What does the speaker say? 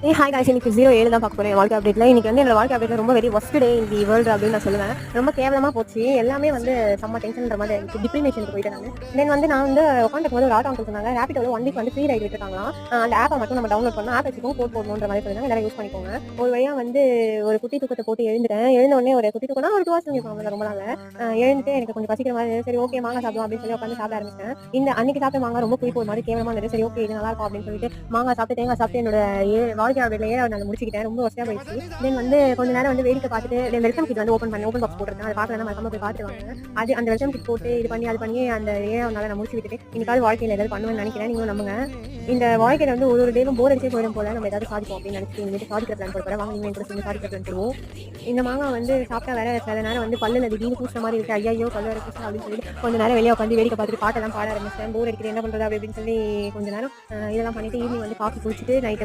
Hi guys, இன்னைக்கு 07 தான் பார்க்க போகிறேன் வாழ்க்கை அப்டேட்டில். இன்னைக்கு வந்து என்னோட வாழ்க்கை அப்டேட்டில் ரொம்ப வெரி ஒஸ்ட் டே இந்த வேர்ல்டு அப்படின்னு நான் சொல்லுவேன். ரொம்ப கேவலமாக போச்சு. எல்லாமே வந்து செம்ம டென்ஷன்ற மாதிரி எனக்கு டிப்ரிமேஷனுக்கு போயிட்டேன் நான். தென் வந்து நான் வந்து உட்காந்துக்கும் போது ஒரு ஆட்டோ அங்கிள் சொன்னாங்க, ரேபிடோவில் 1 வீக் வந்து ஃப்ரீ ரைட் விட்டுருக்காங்களாம். அந்த ஆப்பை மட்டும் நம்ம டவுன்லோட் பண்ணால் ஆப் வச்சுக்கோங்க, கோட் போடணுன்ற மாதிரி சொல்லியிருந்தாங்க. எல்லாரும் யூஸ் பண்ணிக்கோங்க. ஒரு வழியாக வந்து ஒரு குட்டி தூக்கத்தை போட்டு எழுந்துட்டேன். எழுந்த உடனே ஒரு குட்டி தூக்கம்னா ஒரு 2 hours தூங்கிருப்பாங்க ரொம்ப நாள். எழுந்துட்டு எனக்கு கொஞ்சம் பசிக்கிற மாதிரி இருந்தது. சரி ஓகே மாங்காய் சாப்பிடும் அப்படின்னு சொல்லி உட்காந்து சாப்பிட ஆரம்பிச்சேன். இந்த அன்னைக்கு சாப்பிட்ட மாங்காய் ரொம்ப புளிப்பு ஒரு மாதிரி கேவலமாக இருந்தது. சரி ஓகே இது நல்லா இருக்கும் அப்படின்னு சொல்லிட்டு மாங்காய் சாப்பிட்டு தேங்காய் சாப்பிட்டு என்னோட வாழ்க்கை அப்டேட்டில் 7வது நாள் முடிச்சுக்கிட்டேன். ரொம்ப வசதியாக போயிடுச்சு. தென் வந்து கொஞ்ச நேரம் வந்து வேடிக்கை பார்த்துட்டு வெல்கம் கிட் வந்து ஓப்பன் பாக்ஸ் போட்டிருக்கேன். அதை பார்க்கலாம் மறக்காம போய் பார்த்துருவாங்க. அது அந்த வெல்கம் கிட் போட்டு இது பண்ணி அது பண்ணி அந்த 7வது நாள் நான் முடிச்சு விட்டுட்டு இன்னைக்காவது வாழ்க்கையில் ஏதாவது பண்ணுவேன்னு நினைக்கிறேன். நீங்களும் நம்புங்க. இந்த வாழ்க்கையில் வந்து ஒரு டேவும் போர் அடிச்சே போயிடும் போல நம்ம ஏதாவது சாதிப்போம் அப்படின்னு நினைச்சிட்டு இந்த சாதிக்கிற பிளான் போட வாங்க நீங்கள் கூட சேர்ந்து சாதிக்கிற பிளான் போடுவோம். இந்த மாங்காய் வந்து சாப்பிட்டா வேற சில நேரம் வந்து பல்லில் திடீர்னு பூசின மாதிரி இருக்கு. ஐயோ பல்லு வர பூசா அப்படின்னு சொல்லிட்டு கொஞ்ச நேரம் வெளியே உட்காந்து வேடிக்கை பார்த்துட்டு பாட்டெல்லாம் பாட ஆரம்பிச்சேன். போர் அடிக்கிறது என்ன பண்ணுறது அப்படின்னு சொல்லி கொஞ்ச நேரம் இதெல்லாம் பண்ணிட்டு ஈவினிங் வந்து காஃபி குடிச்சிட்டு நைட்